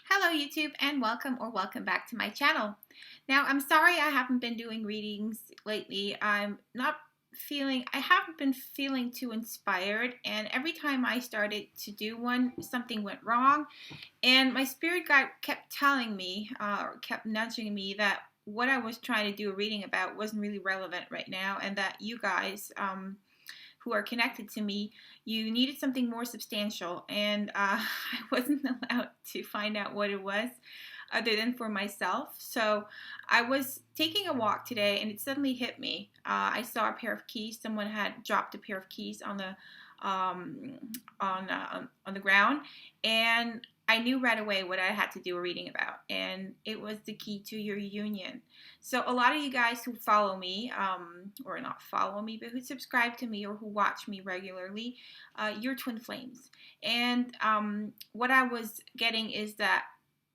Hello YouTube and welcome back to my channel. Now I'm sorry I haven't been doing readings lately. I haven't been feeling too inspired, and every time I started to do one, something went wrong, and my spirit guide kept telling me, or kept nudging me that what I was trying to do a reading about wasn't really relevant right now, and that you guys, who are connected to me, you needed something more substantial, and I wasn't allowed to find out what it was other than for myself. So I was taking a walk today, and it suddenly hit me. I saw a pair of keys. Someone had dropped a pair of keys on the um, on the ground, and I knew right away what I had to do a reading about, and it was the key to your union. So a lot of you guys who follow me, or not follow me, but who subscribe to me or who watch me regularly, you're twin flames. And what I was getting is that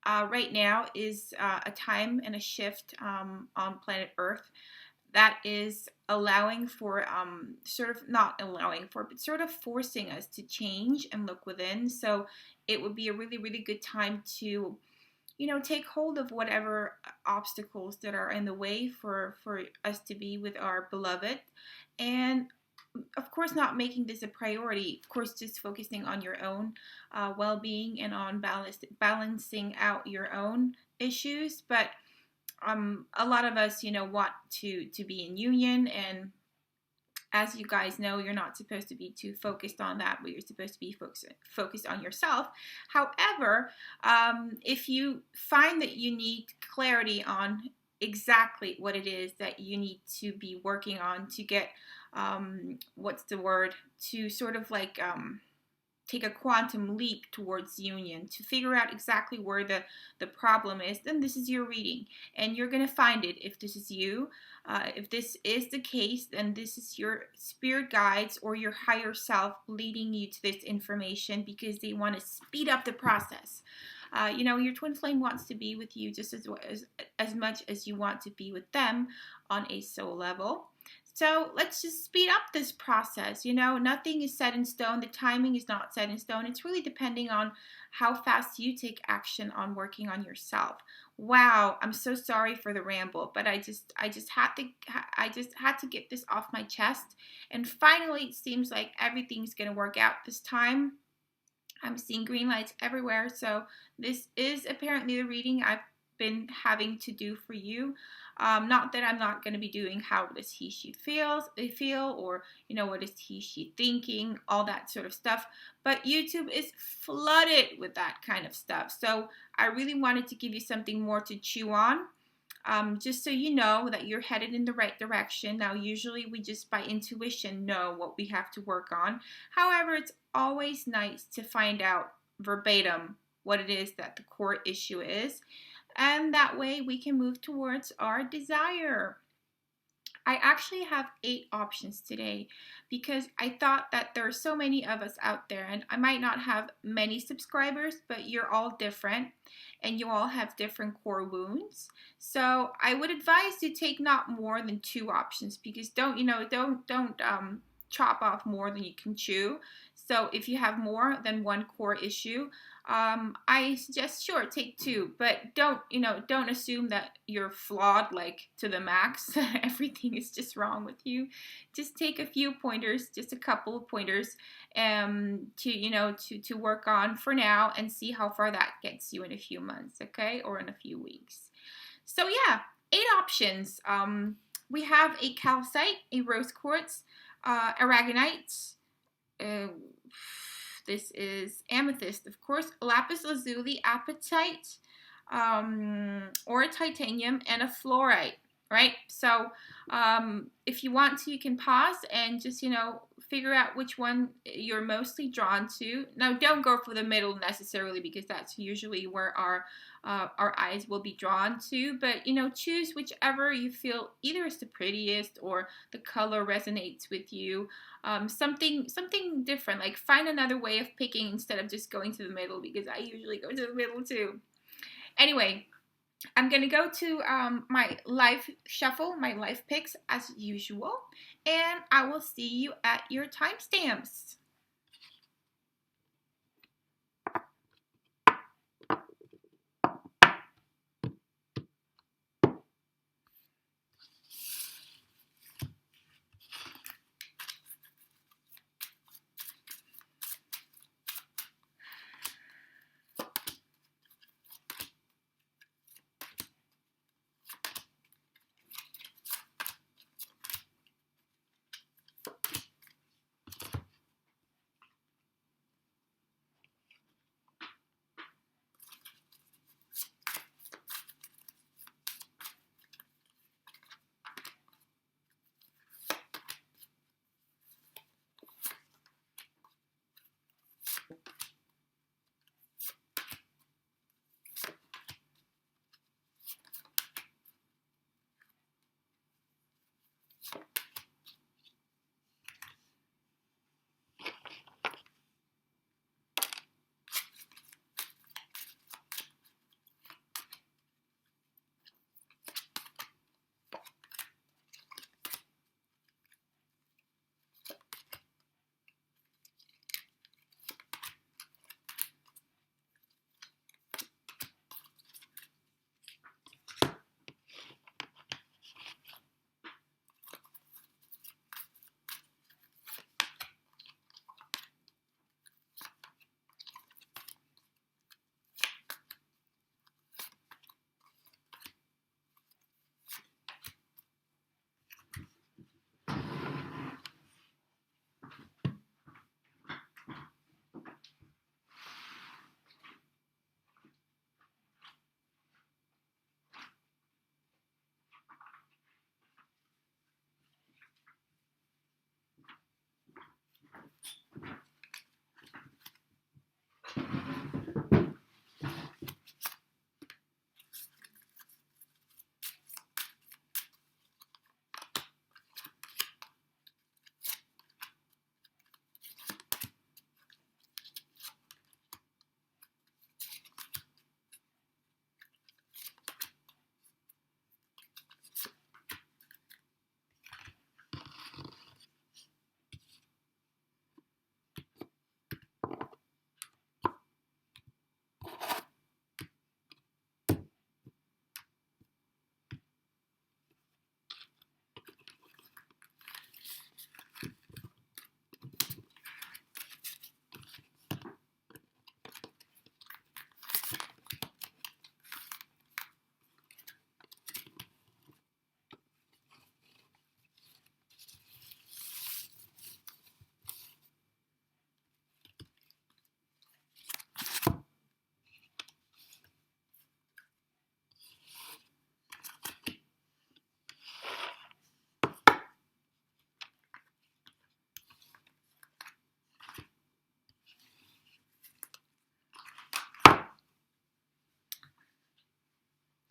right now is a time and a shift on planet Earth that is allowing for, sort of not allowing for, but sort of forcing us to change and look within. So it would be a really, really good time to, take hold of whatever obstacles that are in the way for us to be with our beloved. And of course, not making this a priority. Of course, just focusing on your own well-being and on balancing out your own issues. But a lot of us, want to be in union, and as you guys know, you're not supposed to be too focused on that, but you're supposed to be focused on yourself. However, if you find that you need clarity on exactly what it is that you need to be working on to get, what's the word, to sort of like take a quantum leap towards union, to figure out exactly where the problem is, then this is your reading. And you're going to find it if this is you. If this is the case, then this is your spirit guides or your higher self leading you to this information because they want to speed up the process. Your twin flame wants to be with you just as much as you want to be with them on a soul level. So let's just speed up this process. Nothing is set in stone. The timing is not set in stone. It's really depending on how fast you take action on working on yourself. Wow, I'm so sorry for the ramble, but I just had to get this off my chest. And finally, it seems like everything's going to work out this time. I'm seeing green lights everywhere. So this is apparently the reading I've been having to do for you. Not that I'm not going to be doing how does she feel, or what is she thinking, all that sort of stuff. But YouTube is flooded with that kind of stuff. So I really wanted to give you something more to chew on. Just so you know that you're headed in the right direction. Now, usually we just by intuition know what we have to work on. However, it's always nice to find out verbatim what it is that the core issue is. And that way we can move towards our desire. I actually have 8 options today because I thought that there are so many of us out there, and I might not have many subscribers, but you're all different and you all have different core wounds. So I would advise you take not more than 2 options because don't chop off more than you can chew. So if you have more than one core issue, I suggest sure take 2, but don't assume that you're flawed like to the max. Everything is just wrong with you. Just take a few pointers, just a couple of pointers, to work on for now and see how far that gets you in a few months, okay, or in a few weeks. So yeah, 8 options. We have a calcite, a rose quartz, aragonite. This is amethyst, of course, lapis lazuli, apatite, or titanium, and a fluorite, right? So if you want to, you can pause and just, figure out which one you're mostly drawn to. Now, don't go for the middle necessarily because that's usually where our eyes will be drawn to, but choose whichever you feel either is the prettiest or the color resonates with you. Something different, like find another way of picking instead of just going to the middle, because I usually go to the middle too. Anyway, I'm going to go to my life shuffle, my life picks as usual, and I will see you at your timestamps.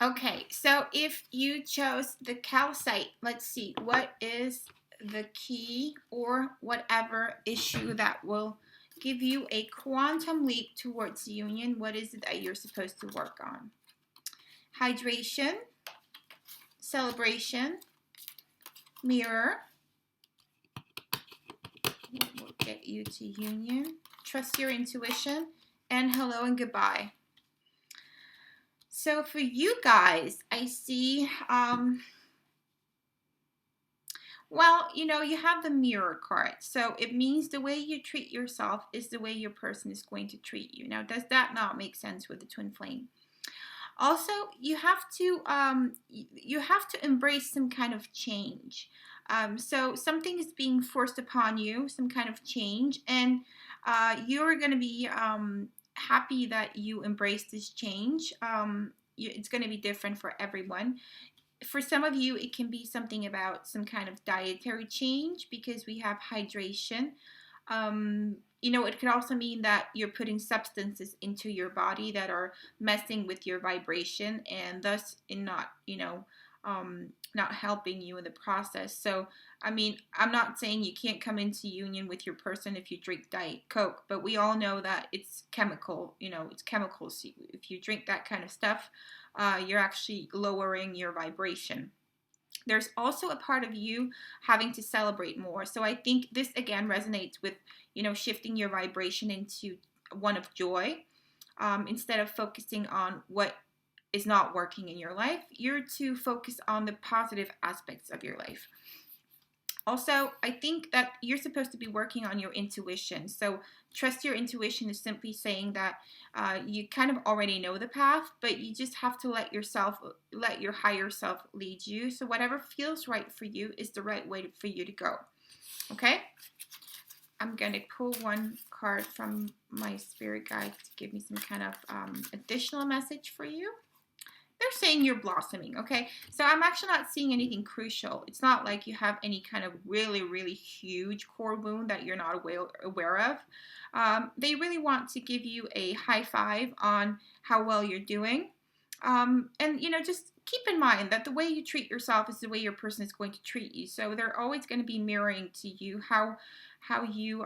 Okay, so if you chose the calcite, let's see, what is the key or whatever issue that will give you a quantum leap towards union? What is it that you're supposed to work on? Hydration, celebration, mirror, what will get you to union? Trust your intuition, and hello and goodbye. So for you guys, I see, well, you have the mirror card. So it means the way you treat yourself is the way your person is going to treat you. Now, does that not make sense with the twin flame? Also, you have to embrace some kind of change. So something is being forced upon you, some kind of change, and you're going to be happy that you embrace this change. It's going to be different for everyone. For some of you, it can be something about some kind of dietary change because we have hydration. It could also mean that you're putting substances into your body that are messing with your vibration and thus in not helping you in the process. So, I mean, I'm not saying you can't come into union with your person if you drink Diet Coke, but we all know that it's chemical, it's chemicals. If you drink that kind of stuff, you're actually lowering your vibration. There's also a part of you having to celebrate more. So I think this again resonates with, shifting your vibration into one of joy. Instead of focusing on what is not working in your life, you're to focus on the positive aspects of your life. Also, I think that you're supposed to be working on your intuition. So trust your intuition is simply saying that you kind of already know the path, but you just have to let your higher self lead you. So whatever feels right for you is the right way for you to go. Okay? I'm going to pull one card from my spirit guide to give me some kind of additional message for you. They're saying you're blossoming, okay? So I'm actually not seeing anything crucial. It's not like you have any kind of really, really huge core wound that you're not aware of. They really want to give you a high five on how well you're doing. And, just keep in mind that the way you treat yourself is the way your person is going to treat you. So they're always going to be mirroring to you how you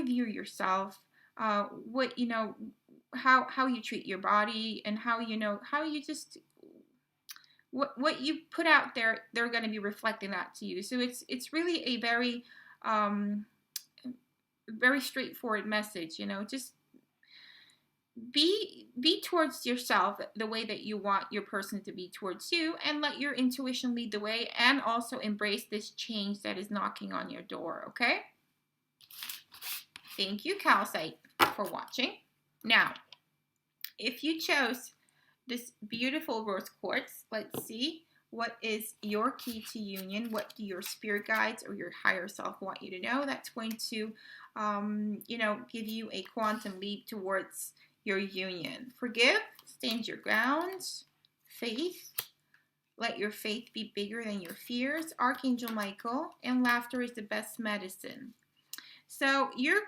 view yourself, what how you treat your body, and how you just what you put out there, they're going to be reflecting that to you. So it's really a very very straightforward message. Just be towards yourself the way that you want your person to be towards you, and let your intuition lead the way, and also embrace this change that is knocking on your door. Okay, thank you, calcite, for watching. Now, if you chose this beautiful rose quartz, let's see, what is your key to union? What do your spirit guides or your higher self want you to know? That's going to, give you a quantum leap towards your union. Forgive, stand your ground, faith, let your faith be bigger than your fears, Archangel Michael, and laughter is the best medicine. So your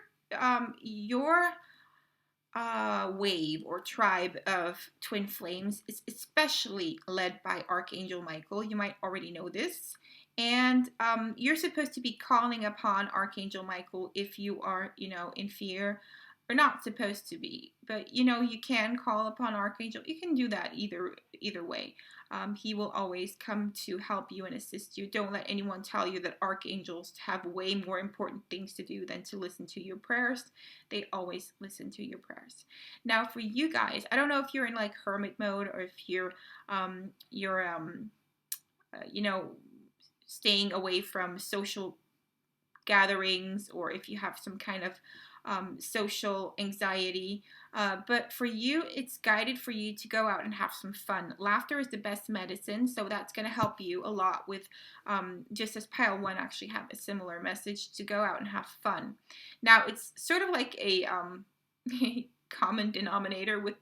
wave or tribe of twin flames is especially led by Archangel Michael. You might already know this. And you're supposed to be calling upon Archangel Michael if you are, in fear, or not supposed to be. But, you can call upon Archangel. You can do that either way. He will always come to help you and assist you. Don't let anyone tell you that archangels have way more important things to do than to listen to your prayers. They always listen to your prayers. Now, for you guys, I don't know if you're in like hermit mode, or if you're staying away from social gatherings, or if you have some kind of social anxiety. But for you, it's guided for you to go out and have some fun. Laughter is the best medicine, so that's going to help you a lot with, just as pile 1 actually have a similar message, to go out and have fun. Now, it's sort of like a common denominator with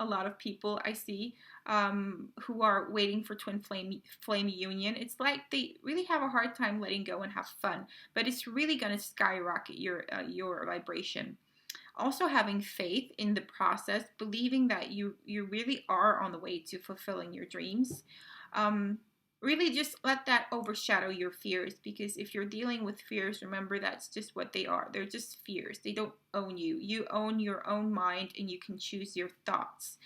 a lot of people I see who are waiting for twin flame union. It's like they really have a hard time letting go and have fun, but it's really going to skyrocket your vibration. also having faith in the process, believing that you really are on the way to fulfilling your dreams. Really just let that overshadow your fears, because if you're dealing with fears, remember that's just what they are. They're just fears. They don't own you. You own your own mind, and you can choose your thoughts.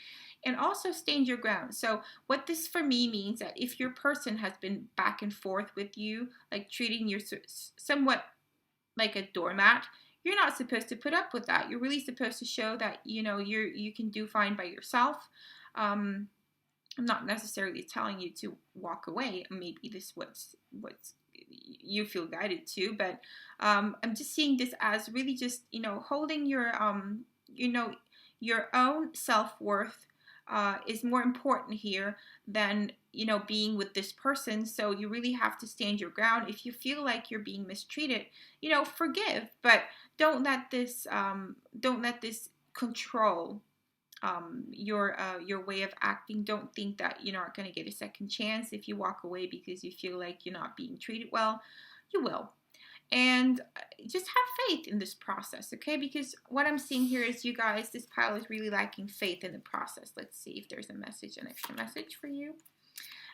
And also stand your ground. So what this for me means that if your person has been back and forth with you, like treating you somewhat like a doormat, you're not supposed to put up with that. You're really supposed to show that you can do fine by yourself. I'm not necessarily telling you to walk away. Maybe this what's you feel guided to, but I'm just seeing this as really just holding your own self-worth is more important here than being with this person. So you really have to stand your ground. If you feel like you're being mistreated, forgive, but don't let this control your way of acting. Don't think that you're not going to get a second chance if you walk away because you feel like you're not being treated well. You will. And just have faith in this process, okay? Because what I'm seeing here is you guys, this pile is really lacking faith in the process. Let's see if there's a message, an extra message for you.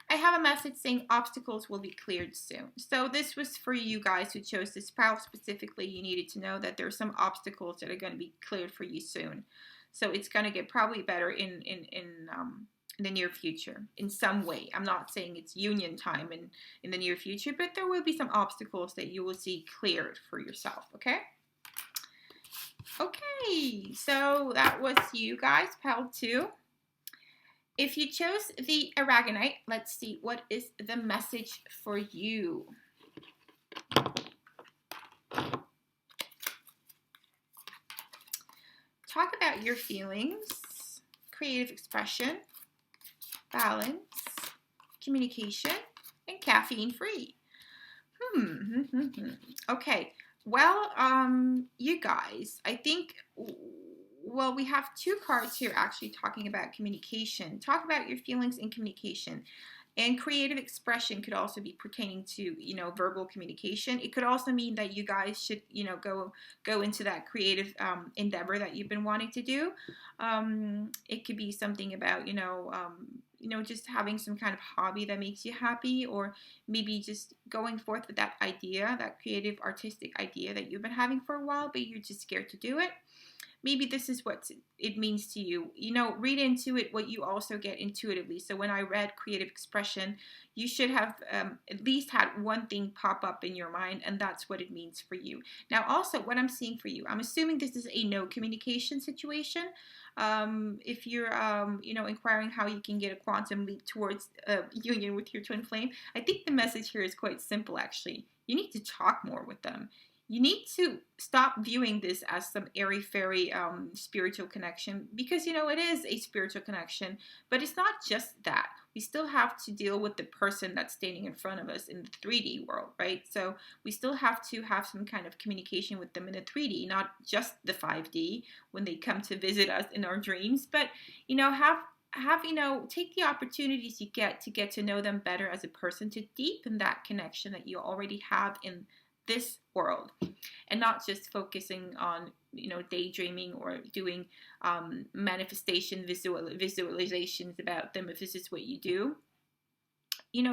I have a message saying obstacles will be cleared soon. So this was for you guys who chose this pile specifically. You needed to know that there are some obstacles that are going to be cleared for you soon. So it's going to get probably better in the near future in some way. I'm not saying it's union time in the near future, but there will be some obstacles that you will see cleared for yourself, okay? Okay, so that was you guys, pile 2. If you chose the aragonite, let's see what is the message for you. Talk about your feelings, creative expression, balance, communication, and caffeine free. Okay. Well, you guys, I think, well, we have 2 cards here actually talking about communication. Talk about your feelings and communication. And creative expression could also be pertaining to, verbal communication. It could also mean that you guys should, go into that creative endeavor that you've been wanting to do. It could be something about, just having some kind of hobby that makes you happy, or maybe just going forth with that idea, that creative, artistic idea that you've been having for a while, but you're just scared to do it. Maybe this is what it means to you. Read into it what you also get intuitively. So when I read creative expression, you should have at least had one thing pop up in your mind, and that's what it means for you. Now, also, what I'm seeing for you, I'm assuming this is a no communication situation. If you're, inquiring how you can get a quantum leap towards union with your twin flame, I think the message here is quite simple, actually. You need to talk more with them. You need to stop viewing this as some airy-fairy spiritual connection, because, it is a spiritual connection, but it's not just that. We still have to deal with the person that's standing in front of us in the 3D world, right? So we still have to have some kind of communication with them in the 3D, not just the 5D when they come to visit us in our dreams, but, take the opportunities you get to know them better as a person, to deepen that connection that you already have in this world, and not just focusing on daydreaming or doing manifestation visualizations about them. If this is what you do,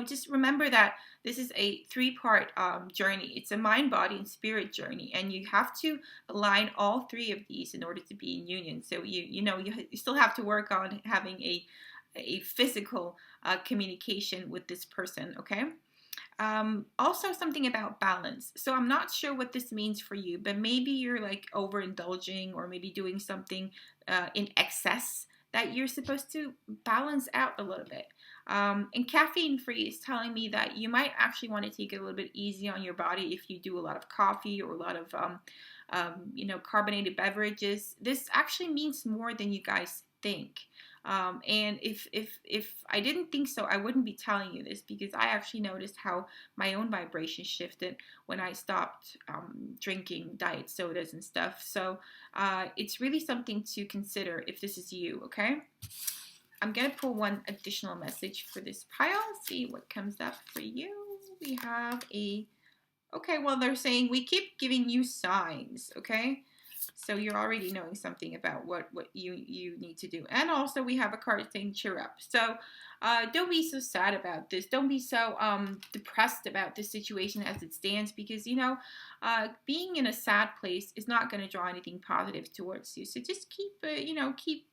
just remember that this is a 3-part journey. It's a mind, body, and spirit journey, and you have to align all 3 of these in order to be in union. So you still have to work on having a physical communication with this person, okay? Also something about balance. So I'm not sure what this means for you, but maybe you're like overindulging, or maybe doing something in excess that you're supposed to balance out a little bit. And caffeine free is telling me that you might actually want to take it a little bit easy on your body if you do a lot of coffee or a lot of carbonated beverages. This actually means more than you guys think. And if I didn't think so, I wouldn't be telling you this, because I actually noticed how my own vibration shifted when I stopped drinking diet sodas and stuff. So it's really something to consider if this is you, okay? I'm going to pull one additional message for this pile, see what comes up for you. We have okay, well, they're saying we keep giving you signs, okay? So you're already knowing something about what you need to do. And also we have a card saying cheer up. So don't be so sad about this. Don't be so depressed about this situation as it stands, because being in a sad place is not going to draw anything positive towards you. So just keep keep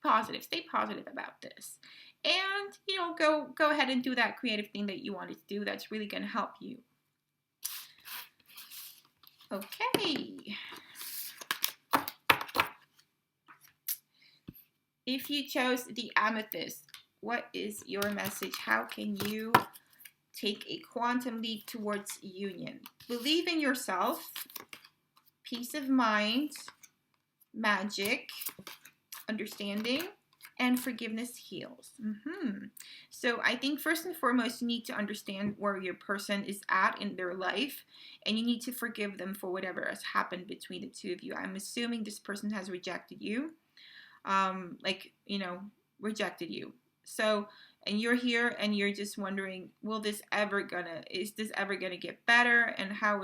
positive. Stay positive about this. And go ahead and do that creative thing that you wanted to do that's really going to help you. Okay. If you chose the amethyst, what is your message? How can you take a quantum leap towards union? Believe in yourself, peace of mind, magic, understanding, and forgiveness heals. So I think first and foremost, you need to understand where your person is at in their life, and you need to forgive them for whatever has happened between the two of you. I'm assuming this person has rejected you. Rejected you. So, and you're here and you're just wondering, is this ever gonna get better? And how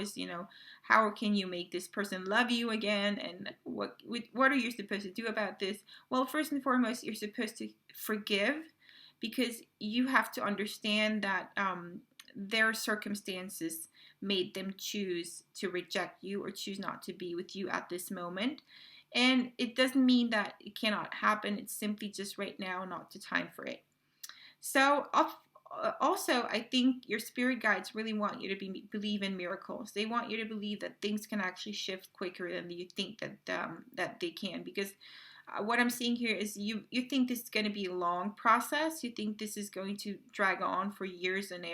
can you make this person love you again? And what are you supposed to do about this? Well, first and foremost, you're supposed to forgive, because you have to understand that their circumstances made them choose to reject you or choose not to be with you at this moment. And it doesn't mean that it cannot happen. It's simply just right now, not the time for it. So also, I think your spirit guides really want you to believe in miracles. They want you to believe that things can actually shift quicker than you think that they can. Because what I'm seeing here is you think this is going to be a long process. You think this is going to drag on for years, and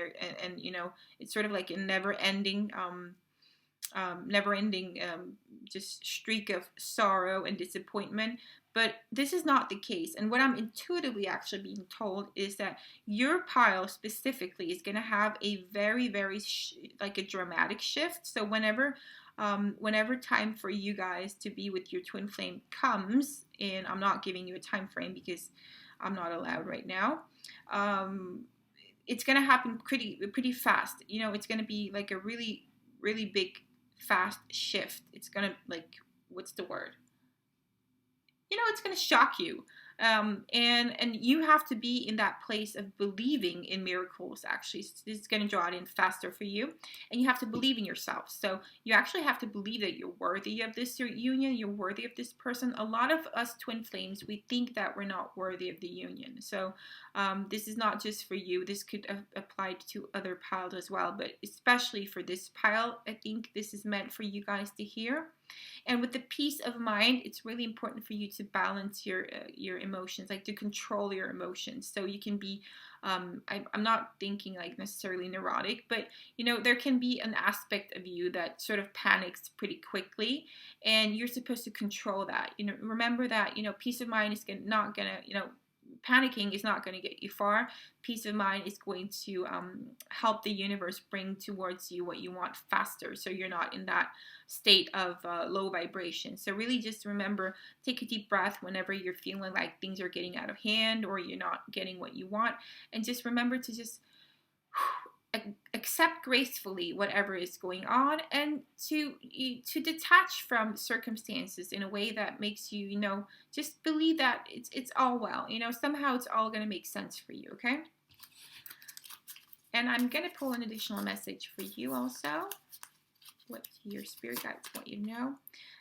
it's sort of like a never-ending just streak of sorrow and disappointment. But this is not the case. And what I'm intuitively actually being told is that your pile specifically is going to have a very, very like a dramatic shift. So whenever time for you guys to be with your twin flame comes, and I'm not giving you a time frame because I'm not allowed right now, it's going to happen pretty fast. It's going to be like a really, really big, fast shift. It's going to, like, what's the word? It's going to shock you. And you have to be in that place of believing in miracles, actually. So this is going to draw it in faster for you. And you have to believe in yourself. So you actually have to believe that you're worthy of this union. You're worthy of this person. A lot of us twin flames, we think that we're not worthy of the union. So this is not just for you. This could apply to other piles as well. But especially for this pile, I think this is meant for you guys to hear. And with the peace of mind, it's really important for you to balance your emotions, like to control your emotions. So you can be, I'm not thinking like necessarily neurotic, but there can be an aspect of you that sort of panics pretty quickly, and you're supposed to control that. Remember that peace of mind is not gonna panicking is not going to get you far. Peace of mind is going to help the universe bring towards you what you want faster, so you're not in that state of low vibration. So really just remember, take a deep breath whenever you're feeling like things are getting out of hand or you're not getting what you want, and just remember to just accept gracefully whatever is going on, and to detach from circumstances in a way that makes you just believe that it's all well. Somehow it's all going to make sense for you. Okay, and I'm going to pull an additional message for you also. What your spirit guides want you to know.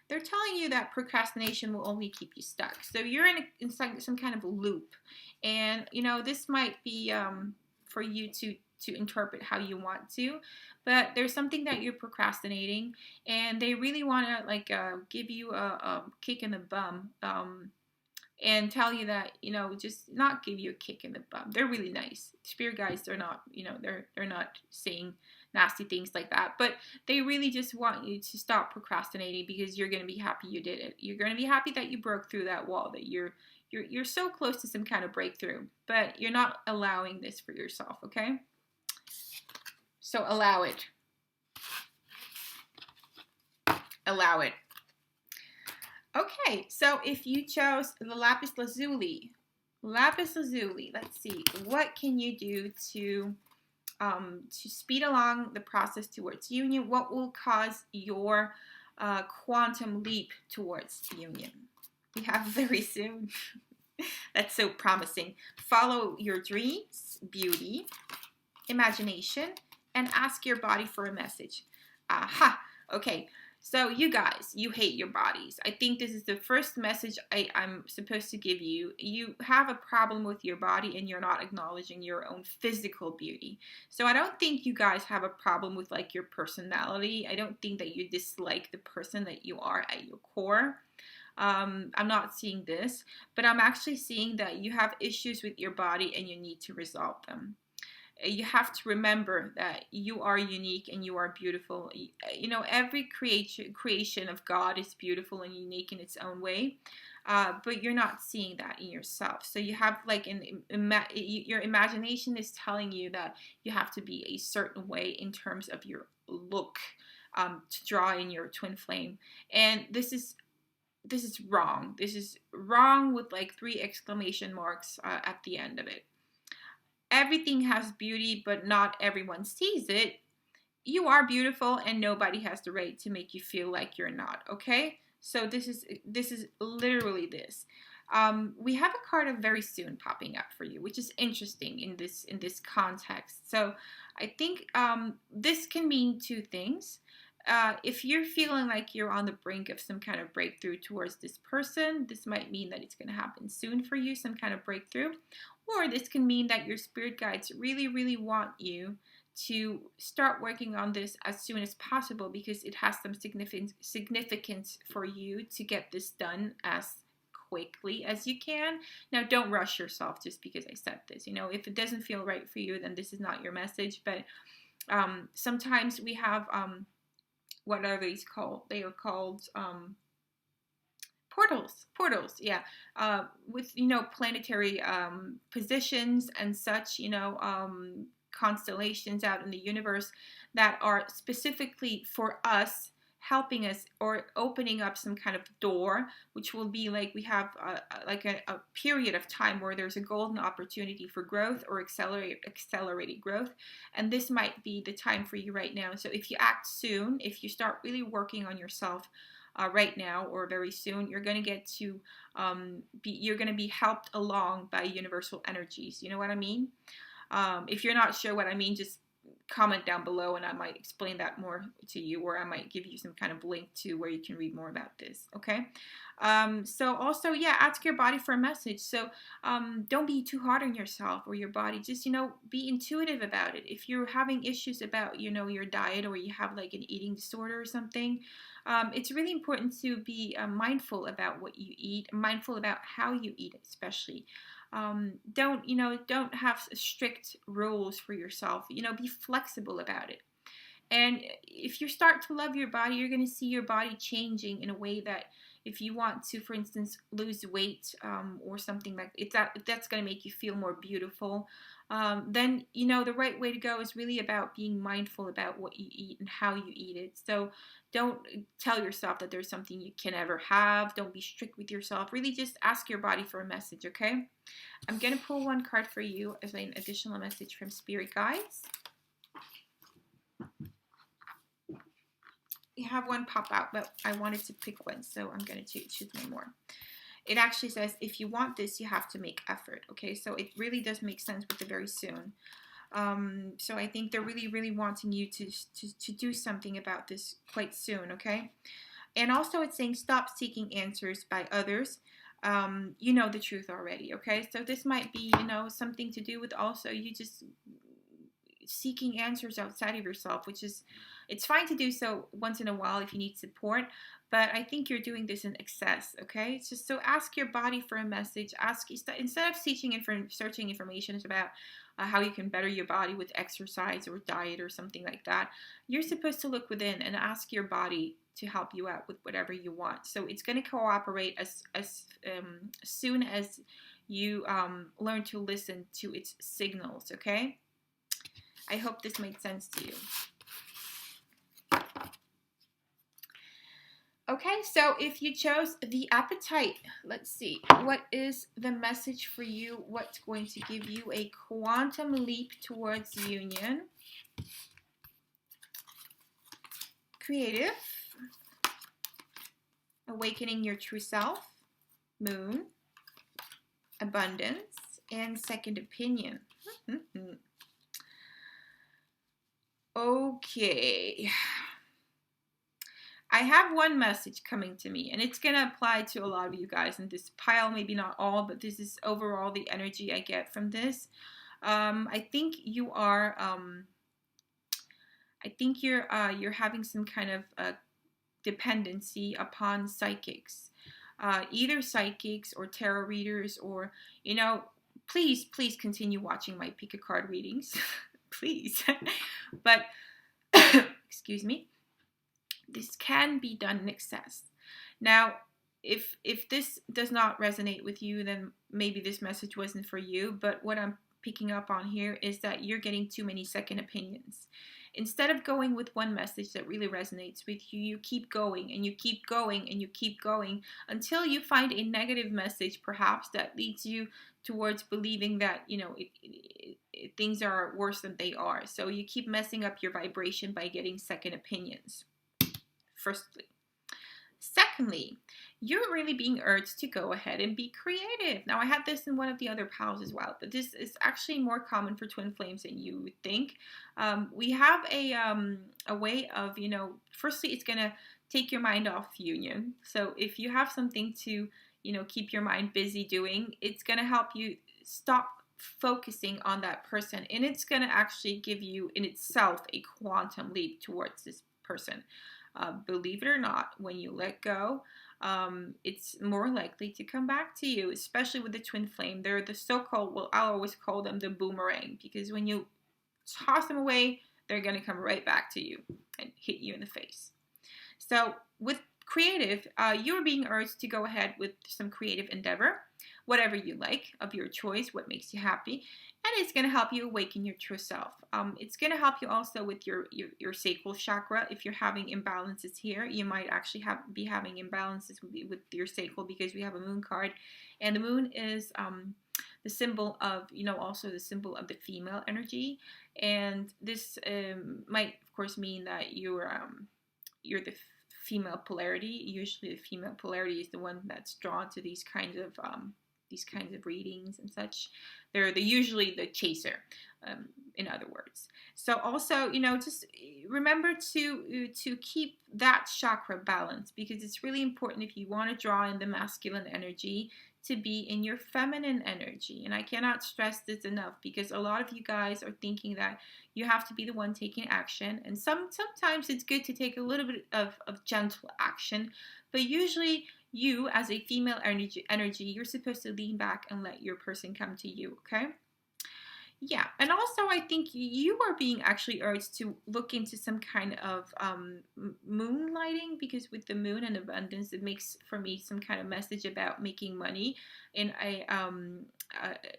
They're telling you that procrastination will only keep you stuck. So you're in some kind of a loop, and this might be for you to interpret how you want to, but there's something that you're procrastinating, and they really want to give you a kick in the bum, and tell you that just not give you a kick in the bum. They're really nice. Spirit guides, they're not they're not saying nasty things like that, but they really just want you to stop procrastinating, because you're going to be happy you did it. You're going to be happy that you broke through that wall, that you're so close to some kind of breakthrough, but you're not allowing this for yourself. Okay, so allow it. Allow it. Okay, so if you chose the lapis lazuli, let's see, what can you do to speed along the process towards union? What will cause your quantum leap towards union. We have very soon. That's so promising. Follow your dreams, beauty, imagination, and ask your body for a message. Aha. Okay. So you guys, you hate your bodies. I think this is the first message I'm supposed to give you. You have a problem with your body and you're not acknowledging your own physical beauty. So I don't think you guys have a problem with like your personality. I don't think that you dislike the person that you are at your core. I'm not seeing this, but I'm actually seeing that you have issues with your body and you need to resolve them. You have to remember that you are unique and you are beautiful. You know, every creation of God is beautiful and unique in its own way, but you're not seeing that in yourself. So you have like your imagination is telling you that you have to be a certain way in terms of your look, to draw in your twin flame. And this is wrong. This is wrong with like 3 exclamation marks at the end of it. Everything has beauty, but not everyone sees it. You are beautiful and nobody has the right to make you feel like you're not, okay? So this is literally this. We have a card of very soon popping up for you, which is interesting in this context. So I think this can mean 2 things. If you're feeling like you're on the brink of some kind of breakthrough towards this person, this might mean that it's going to happen soon for you, some kind of breakthrough. Or this can mean that your spirit guides really, really want you to start working on this as soon as possible because it has some significance for you to get this done as quickly as you can. Now, don't rush yourself just because I said this. You know, if it doesn't feel right for you, then this is not your message. But sometimes we have, what are these called? They are called portals, yeah, with, you know, planetary positions and such, you know, constellations out in the universe that are specifically for us, helping us or opening up some kind of door, which will be like we have like a period of time where there's a golden opportunity for growth or accelerated growth, and this might be the time for you right now. So if you act soon, if you start really working on yourself right now or very soon, you're going to get to you're going to be helped along by universal energies. You know what I mean? If you're not sure what I mean, just comment down below and I might explain that more to you, or I might give you some kind of link to where you can read more about this. Okay. So also, yeah, ask your body for a message. So don't be too hard on yourself or your body. Just, you know, be intuitive about it. If you're having issues about, you know, your diet, or you have like an eating disorder or something, it's really important to be mindful about what you eat, mindful about how you eat, especially. Don't have strict rules for yourself. You know, be flexible about it. And if you start to love your body, you're going to see your body changing in a way that if you want to, for instance, lose weight or something like that's going to make you feel more beautiful, then, you know, the right way to go is really about being mindful about what you eat and how you eat it. So don't tell yourself that there's something you can never have. Don't be strict with yourself. Really just ask your body for a message, okay? I'm going to pull 1 card for you as an additional message from Spirit Guides. You have 1 pop out, but I wanted to pick 1, so I'm going to choose 1 more. It actually says, if you want this, you have to make effort. Okay, so it really does make sense with the very soon. So I think they're really, really wanting you to do something about this quite soon. Okay, and also it's saying stop seeking answers by others. You know the truth already. Okay, so this might be, you know, something to do with also you just seeking answers outside of yourself, which is, it's fine to do so once in a while if you need support, but I think you're doing this in excess. Okay, it's just, so ask your body for a message. Instead of searching information about how you can better your body with exercise or diet or something like that, you're supposed to look within and ask your body to help you out with whatever you want. So it's going to cooperate as soon as you learn to listen to its signals. Okay, I hope this made sense to you. Okay, so if you chose the appetite, let's see. What is the message for you? What's going to give you a quantum leap towards union? Creative. awakening your true self, moon, abundance, and second opinion. Okay. I have one message coming to me, and it's going to apply to a lot of you guys in this pile, maybe not all, but this is overall the energy I get from this. I think you are, I think you're having some kind of dependency upon psychics, either psychics or tarot readers, or, you know, please continue watching my pick a card readings, please. But excuse me, this can be done in excess. Now, if this does not resonate with you, then maybe this message wasn't for you. But what I'm picking up on here is that you're getting too many second opinions. Instead of going with one message that really resonates with you, you keep going and you keep going and you keep going until you find a negative message, perhaps, that leads you towards believing that, you know, things are worse than they are. So you keep messing up your vibration by getting second opinions, firstly. Secondly, you're really being urged to go ahead and be creative. Now, I had this in one of the other piles as well, but this is actually more common for twin flames than you would think. We have a way of, you know, firstly, it's going to take your mind off union. So if you have something to, you know, keep your mind busy doing, it's going to help you stop focusing on that person. And it's going to actually give you in itself a quantum leap towards this person. Believe it or not, when you let go, it's more likely to come back to you, especially with the twin flame. They're the so-called, well, I'll always call them the boomerang, because when you toss them away, they're going to come right back to you and hit you in the face. So with creative, you're being urged to go ahead with some creative endeavor, whatever you like, of your choice, what makes you happy. And it's going to help you awaken your true self. It's going to help you also with your sacral chakra. If you're having imbalances here, you might actually be having imbalances with your sacral, because we have a moon card. And the moon is the symbol of, you know, also the symbol of the female energy. And this might, of course, mean that you're the female polarity. Usually the female polarity is the one that's drawn to these kinds of readings and such. They're usually the chaser, in other words. So also, you know, just remember to keep that chakra balanced, because it's really important if you want to draw in the masculine energy to be in your feminine energy. And I cannot stress this enough, because a lot of you guys are thinking that you have to be the one taking action. And sometimes it's good to take a little bit of gentle action, but usually you, as a female energy, you're supposed to lean back and let your person come to you, okay? Yeah, and also I think you are being actually urged to look into some kind of moonlighting, because with the moon and abundance, it makes for me some kind of message about making money in a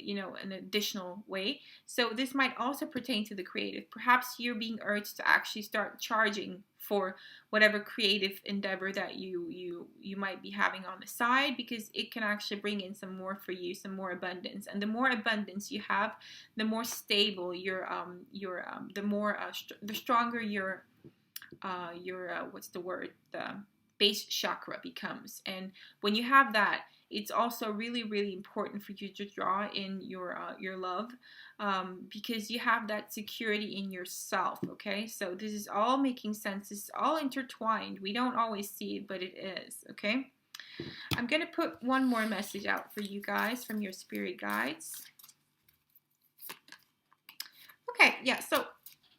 you know, an additional way. So this might also pertain to the creative. Perhaps you're being urged to actually start charging for whatever creative endeavor that you might be having on the side, because it can actually bring in some more for you, some more abundance. And the more abundance you have, the more stable the stronger your what's the word, the base chakra becomes. And when you have that, it's also really, really important for you to draw in your love, because you have that security in yourself, okay? So this is all making sense. It's all intertwined. We don't always see it, but it is, okay? I'm going to put one more message out for you guys from your spirit guides. Okay, yeah, so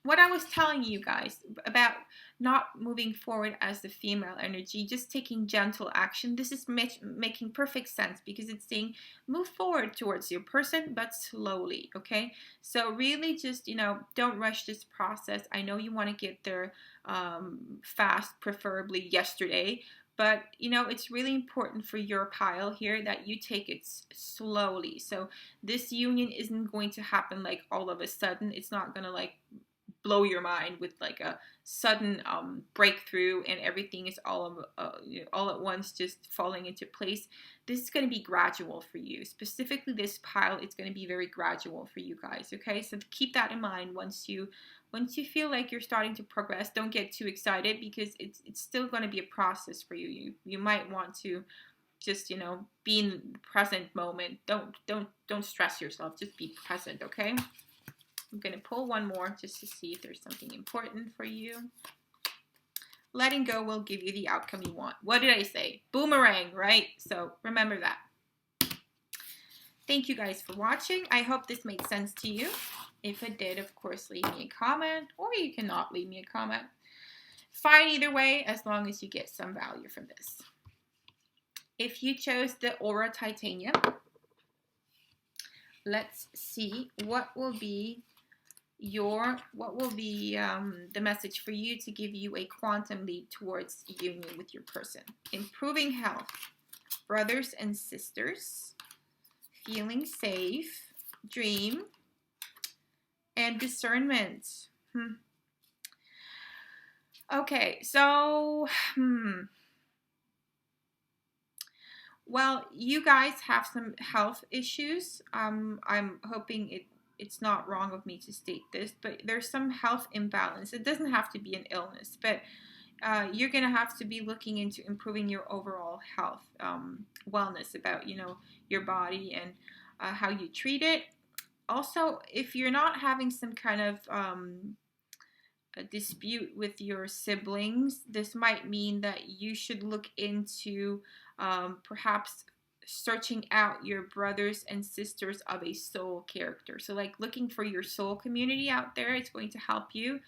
what I was telling you guys about not moving forward as the female energy, just taking gentle action, this is making perfect sense, because it's saying move forward towards your person, but slowly, okay? So really just, you know, don't rush this process. I know you want to get there fast, preferably yesterday, but, you know, it's really important for your pile here that you take it slowly. So this union isn't going to happen like all of a sudden. It's not going to like blow your mind with like a sudden breakthrough, and everything is all at once just falling into place. This is going to be gradual for you. Specifically this pile, it's going to be very gradual for you guys, okay? So keep that in mind. Once you feel like you're starting to progress, don't get too excited, because it's still going to be a process for you. You might want to just, be in the present moment. Don't stress yourself. Just be present, okay? I'm going to pull one more just to see if there's something important for you. Letting go will give you the outcome you want. What did I say? Boomerang, right? So remember that. Thank you guys for watching. I hope this made sense to you. If it did, of course, leave me a comment, or you cannot leave me a comment. Fine either way, as long as you get some value from this. If you chose the Aura Titanium, let's see what will be the message for you to give you a quantum leap towards union with your person. Improving health, brothers and sisters, feeling safe, dream, and discernment. Okay, so well, you guys have some health issues. I'm hoping it's not wrong of me to state this, but there's some health imbalance. It doesn't have to be an illness, but you're going to have to be looking into improving your overall health, wellness about, your body and how you treat it. Also, if you're not having some kind of a dispute with your siblings, this might mean that you should look into perhaps searching out your brothers and sisters of a soul character. So like looking for your soul community out there, it's going to help you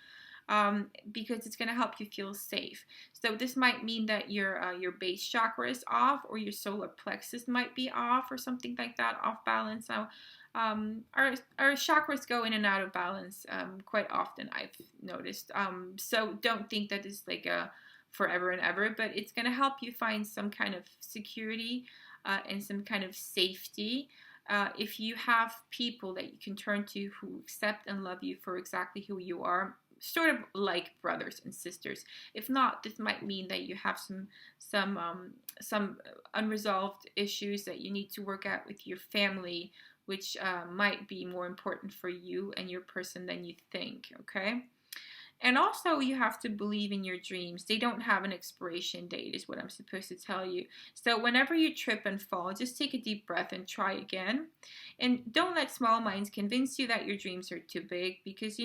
because it's going to help you feel safe. So this might mean that your base chakra is off, or your solar plexus might be off, or something like that, off balance. Now, our chakras go in and out of balance quite often, I've noticed. So don't think that it's like a forever and ever, but it's going to help you find some kind of security and some kind of safety. If you have people that you can turn to who accept and love you for exactly who you are, sort of like brothers and sisters. If not, this might mean that you have some unresolved issues that you need to work out with your family, which might be more important for you and your person than you think, okay? And also, you have to believe in your dreams. They don't have an expiration date, is what I'm supposed to tell you. So whenever you trip and fall, just take a deep breath and try again. And don't let small minds convince you that your dreams are too big, because,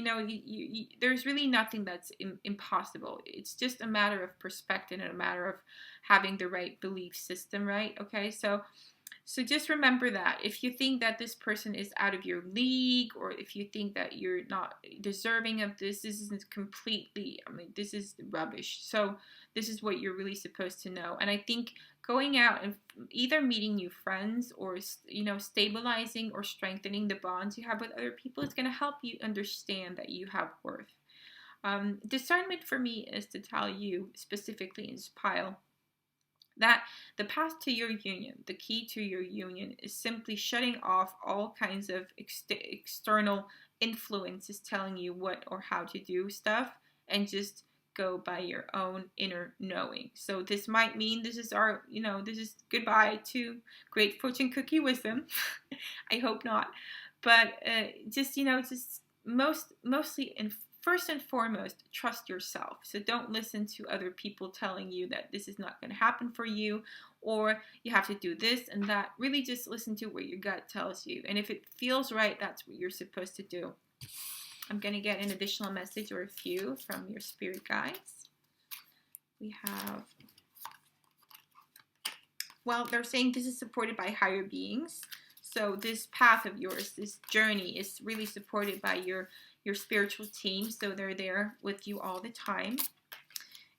there's really nothing that's impossible. It's just a matter of perspective and a matter of having the right belief system, right? Okay, so just remember that. If you think that this person is out of your league, or if you think that you're not deserving of this isn't completely, this is rubbish. So this is what you're really supposed to know. And I think going out and either meeting new friends, or, stabilizing or strengthening the bonds you have with other people is going to help you understand that you have worth. Discernment for me is to tell you specifically in this pile that the path to your union, the key to your union, is simply shutting off all kinds of external influences telling you what or how to do stuff, and just go by your own inner knowing. So this might mean this is this is goodbye to great fortune cookie wisdom. I hope not. But just mostly in first and foremost, trust yourself. So don't listen to other people telling you that this is not going to happen for you, or you have to do this and that. Really just listen to what your gut tells you. And if it feels right, that's what you're supposed to do. I'm going to get an additional message or a few from your spirit guides. We have, well, they're saying this is supported by higher beings. So this path of yours, this journey, is really supported by your spiritual team, so they're there with you all the time.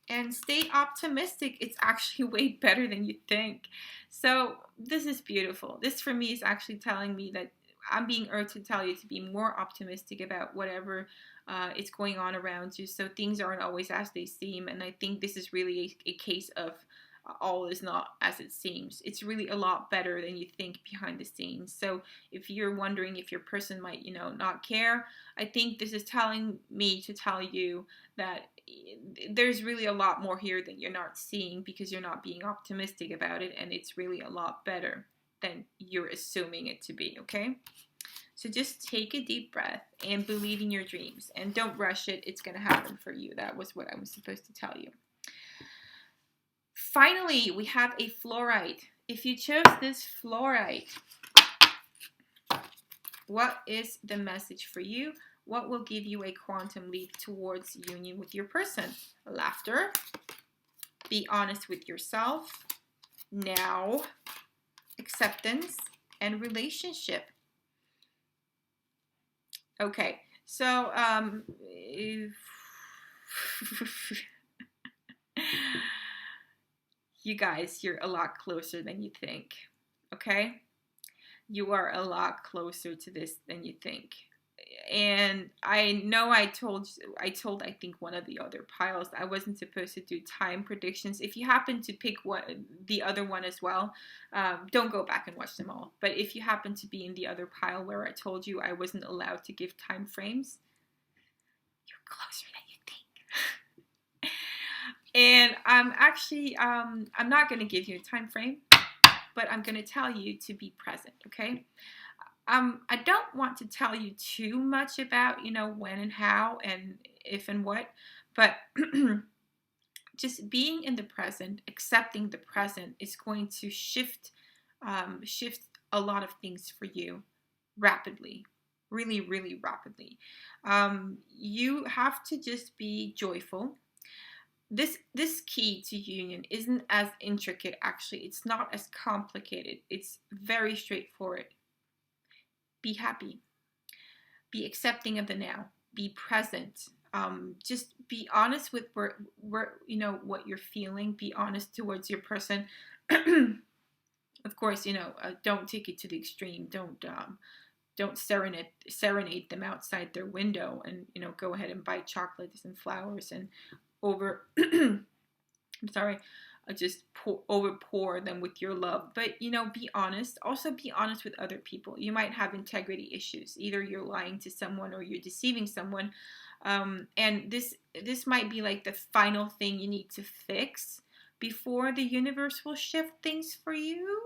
And stay optimistic. It's actually way better than you think. So this is beautiful. This for me is actually telling me that I'm being urged to tell you to be more optimistic about whatever is going on around you. So things aren't always as they seem. And I think this is really a case of all is not as it seems. It's really a lot better than you think behind the scenes. So if you're wondering if your person might, not care, I think this is telling me to tell you that there's really a lot more here that you're not seeing because you're not being optimistic about it, and it's really a lot better than you're assuming it to be, okay? So just take a deep breath and believe in your dreams, and don't rush it. It's going to happen for you. That was what I was supposed to tell you. Finally, we have a fluorite. If you chose this fluorite, what is the message for you? What will give you a quantum leap towards union with your person? Laughter. Be honest with yourself. Now. Acceptance and relationship. Okay, so you guys, you're a lot closer than you think, okay? You are a lot closer to this than you think. And I know I told I think one of the other piles I wasn't supposed to do time predictions. If you happen to pick the other one as well, don't go back and watch them all. But if you happen to be in the other pile where I told you I wasn't allowed to give time frames, you're closer than you think. And I'm not going to give you a time frame, but I'm going to tell you to be present, okay? I don't want to tell you too much about, when and how and if and what, but just being in the present, accepting the present is going to shift a lot of things for you rapidly, really, really rapidly. You have to just be joyful. This key to union isn't as intricate, actually. It's not as complicated. It's very straightforward. Be happy. Be accepting of the now. Be present. Just be honest with where what you're feeling. Be honest towards your person. Of course, don't take it to the extreme. Don't serenade them outside their window, and go ahead and buy chocolates and flowers and I'm sorry. Just overpour them with your love. But, be honest. Also be honest with other people. You might have integrity issues. Either you're lying to someone or you're deceiving someone. And this might be like the final thing you need to fix before the universe will shift things for you.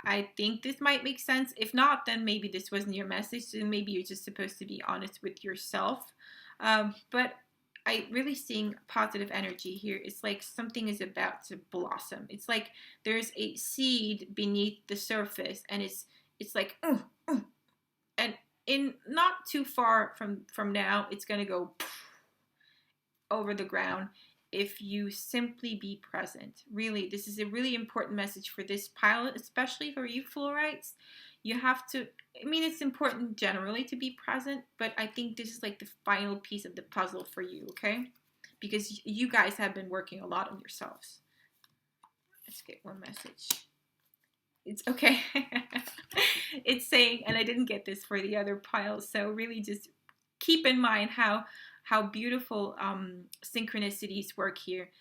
I think this might make sense. If not, then maybe this wasn't your message. And maybe you're just supposed to be honest with yourself. But I really seeing positive energy here. It's like something is about to blossom. It's like there's a seed beneath the surface, and it's like, and in not too far from now, it's gonna go over the ground if you simply be present. Really, this is a really important message for this pilot, especially for you fluorites. You have to, it's important generally to be present, but I think this is like the final piece of the puzzle for you, okay? Because you guys have been working a lot on yourselves. Let's get one message. It's okay. It's saying, and I didn't get this for the other piles, so really just keep in mind how beautiful synchronicities work here.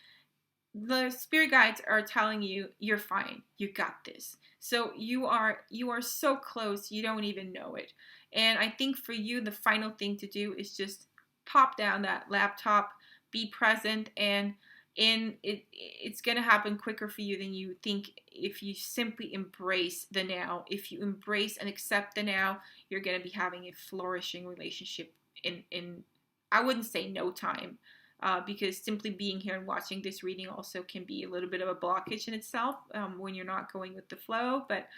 The spirit guides are telling you you're fine. You got this. So you are so close, you don't even know it. And I think for you, the final thing to do is just pop down that laptop, be present, and it's going to happen quicker for you than you think if you simply embrace the now. If you embrace and accept the now, you're going to be having a flourishing relationship in I wouldn't say no time. Because simply being here and watching this reading also can be a little bit of a blockage in itself when you're not going with the flow. But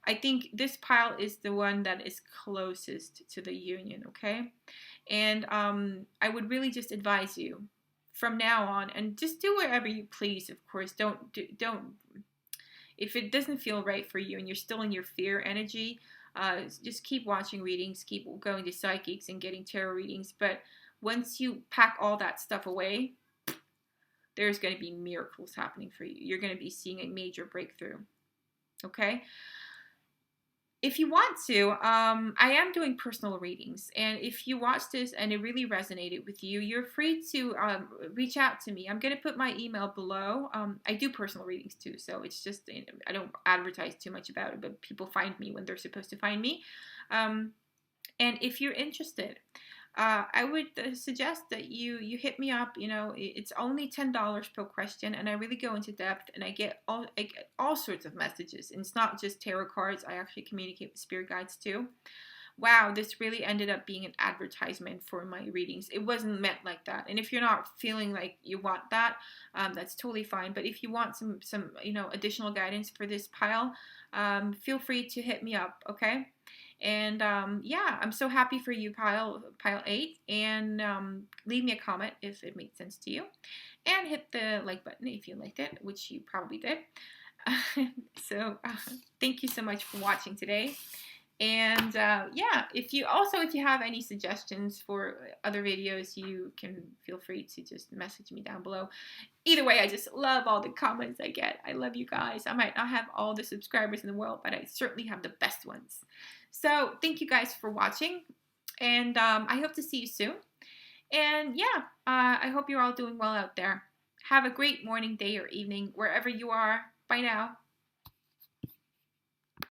I think this pile is the one that is closest to the union, okay? And I would really just advise you from now on, and just do whatever you please, of course. Don't if it doesn't feel right for you and you're still in your fear energy, just keep watching readings, keep going to psychics and getting tarot readings. But once you pack all that stuff away, there's going to be miracles happening for you. You're going to be seeing a major breakthrough. Okay? if you want to, I am doing personal readings. And if you watch this and it really resonated with you, you're free to reach out to me. I'm going to put my email below. I do personal readings too. So it's just, I don't advertise too much about it, but people find me when they're supposed to find me. And if you're interested, I would suggest that you hit me up. It's only $10 per question, and I really go into depth, and I get all sorts of messages. And it's not just tarot cards. I actually communicate with spirit guides too. Wow, this really ended up being an advertisement for my readings. It wasn't meant like that. And if you're not feeling like you want that, that's totally fine. But if you want some additional guidance for this pile, feel free to hit me up. Okay. And yeah, I'm so happy for you, pile 8. And leave me a comment if it made sense to you, and hit the like button if you liked it, which you probably did. So thank you so much for watching today. And yeah, if you have any suggestions for other videos, you can feel free to just message me down below. Either way, I just love all the comments I get. I love you guys. I might not have all the subscribers in the world, but I certainly have the best ones. So thank you guys for watching, and I hope to see you soon. And yeah, I hope you're all doing well out there. Have a great morning, day, or evening, wherever you are. Bye now.